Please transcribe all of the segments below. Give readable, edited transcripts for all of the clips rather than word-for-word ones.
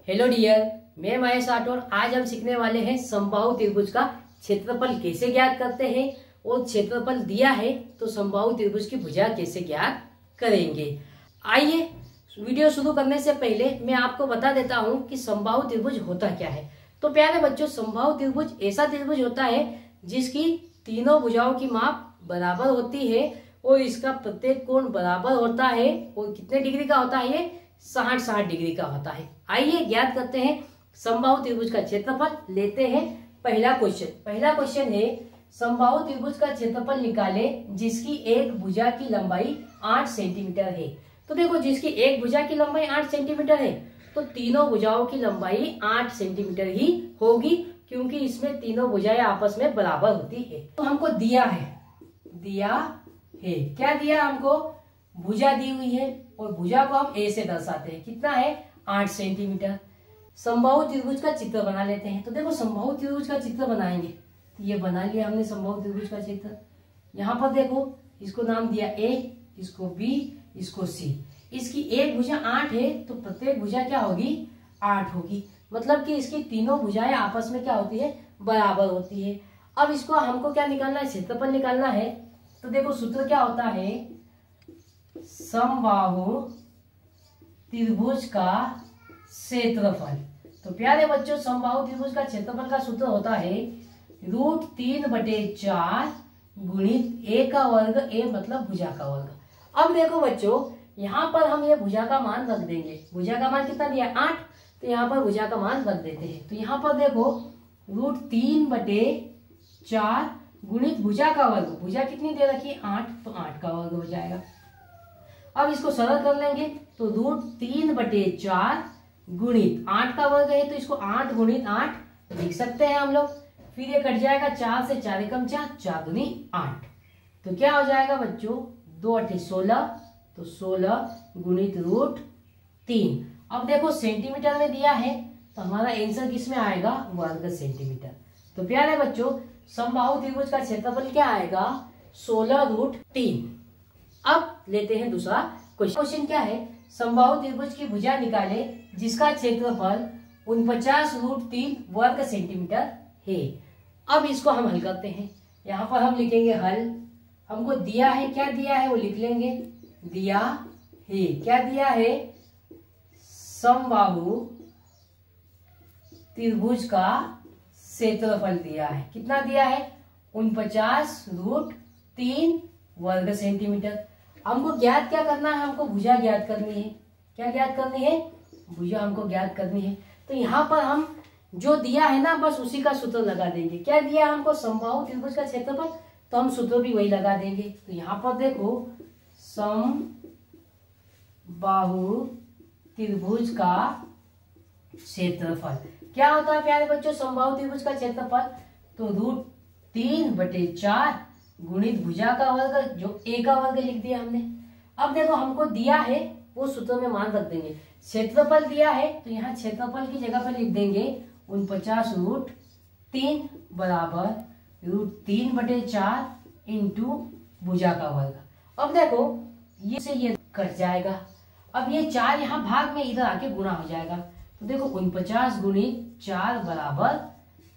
Hello dear, मैं महेश राठौर। आज हम सीखने वाले हैं समबाहु त्रिभुज का क्षेत्रफल कैसे ज्ञात करते हैं और क्षेत्रफल दिया है तो समबाहु त्रिभुज की भुजा कैसे ज्ञात करेंगे। आइए वीडियो शुरू करने से पहले मैं आपको बता देता हूं कि समबाहु त्रिभुज होता क्या है। तो प्यारे बच्चों, समबाहु त्रिभुज ऐसा त्रिभुज होता है जिसकी तीनों भुजाओं की माप बराबर होती है और इसका प्रत्येक कोण बराबर होता है। और कितने डिग्री का होता है? ये 60 डिग्री का होता है। आइए ज्ञात करते हैं समबाहु त्रिभुज का क्षेत्रफल। लेते हैं पहला क्वेश्चन है समबाहु त्रिभुज का क्षेत्रफल निकाले जिसकी एक भुजा की लंबाई 8 सेंटीमीटर है। तो देखो, जिसकी एक भुजा की लंबाई 8 सेंटीमीटर है तो तीनों भुजाओं की लंबाई 8 सेंटीमीटर ही होगी, क्योंकि इसमें तीनों भुजाएं आपस में बराबर होती है। तो हमको दिया है क्या दिया हमको? भुजा दी हुई है और भुजा को हम ए से दर्शाते हैं। कितना है? 8 सेंटीमीटर। समबाहु त्रिभुज का चित्र बना लेते हैं। तो देखो, समबाहु त्रिभुज का चित्र बनाएंगे। तो ये बना लिया हमने समबाहु त्रिभुज का चित्र। यहाँ पर देखो, इसको नाम दिया ए, इसको बी, इसको सी। इसकी एक भुजा 8 है तो प्रत्येक भुजा क्या होगी? 8 होगी। मतलब कि इसकी तीनों भुजाएं आपस में क्या होती है? बराबर होती है। अब इसको हमको क्या निकालना है? क्षेत्रफल निकालना है। तो देखो, सूत्र क्या होता है? समबाहु त्रिभुज का क्षेत्रफल। तो प्यारे बच्चों, समबाहु त्रिभुज का क्षेत्रफल का सूत्र होता है √3/4 गुणित ए का वर्ग। ए मतलब भुजा का वर्ग। अब देखो बच्चों, यहाँ पर हम ये भुजा का मान रख देंगे। भुजा का मान कितना दिया? 8। तो यहाँ पर भुजा का मान रख देते हैं। तो यहाँ पर देखो, √3/4 गुणित भुजा का वर्ग। भुजा कितनी दे रखी है? 8। तो 8 का वर्ग हो जाएगा। अब इसको सरल कर लेंगे तो √3/4 गुणित 8 का वर्ग है तो इसको 8 गुणित 8 लिख सकते हैं हम लोग। फिर ये कट जाएगा 4 से, 4 एकम 4, 4 दूनी 8। तो क्या हो जाएगा बच्चों? 2 8 16। तो 16 गुणित √3। अब देखो, सेंटीमीटर में दिया है तो हमारा आंसर किस में आएगा? वर्ग सेंटीमीटर। तो प्यारे बच्चों, समबाहु त्रिभुज का क्षेत्रफल क्या आएगा? 16√3। अब लेते हैं दूसरा क्वेश्चन। क्या है? समबाहु त्रिभुज की भुजा निकाले जिसका क्षेत्रफल 49√3 वर्ग सेंटीमीटर है। अब इसको हम हल करते हैं। यहाँ पर हम लिखेंगे हल। हमको दिया है, क्या दिया है वो लिख लेंगे। दिया है, क्या दिया है? समबाहु त्रिभुज का क्षेत्रफल दिया है। कितना दिया है? 49√3 वर्ग सेंटीमीटर। हमको ज्ञात क्या करना है? हमको भुजा ज्ञात करनी है। क्या ज्ञात करनी है? भुजा हमको ज्ञात करनी है। तो यहाँ पर हम जो दिया है ना, बस उसी का सूत्र लगा देंगे। क्या दिया हमको? समबाहु त्रिभुज का क्षेत्रफल। तो हम सूत्र भी वही लगा देंगे। तो यहाँ पर देखो, समबाहु त्रिभुज का क्षेत्रफल क्या होता है प्यारे बच्चों? समबाहु त्रिभुज का क्षेत्रफल तो √3/4 गुणित भुजा का वर्ग, जो ए का वर्ग लिख दिया हमने। अब देखो, हमको दिया है वो सूत्र में मान रख देंगे। क्षेत्रफल दिया है तो यहाँ क्षेत्रफल की जगह पर लिख देंगे 49√3 बराबर √3/4 इंटू भुजा का वर्ग। अब देखो, ये से ये कट जाएगा। अब ये 4 यहाँ भाग में इधर आके गुणा हो जाएगा। तो देखो, 49 गुणित 4 बराबर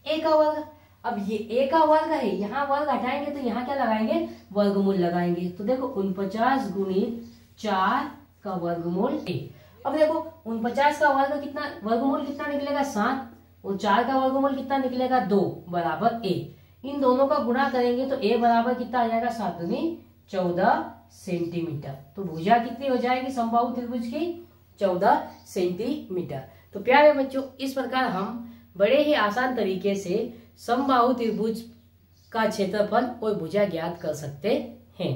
ए का वर्ग। अब ये ए का वर्ग है, यहाँ वर्ग हटाएंगे तो यहाँ क्या लगाएंगे? वर्गमूल लगाएंगे। तो देखो, 49 गुणित 4 का वर्गमूल ए। अब देखो, 49 का वर्ग कितना, वर्गमूल कितना निकलेगा? 7। और 4 का वर्गमूल कितना निकलेगा? 2 बराबर ए। इन दोनों का गुणा करेंगे तो ए बराबर कितना आ जाएगा? 7 दूनी 14 सेंटीमीटर। तो भुजा कितनी हो जाएगी समबाहु त्रिभुज की? 14 सेंटीमीटर। तो प्यारे बच्चों, इस प्रकार हम बड़े ही आसान तरीके से समबाहु त्रिभुज का क्षेत्रफल और भुजा ज्ञात कर सकते हैं।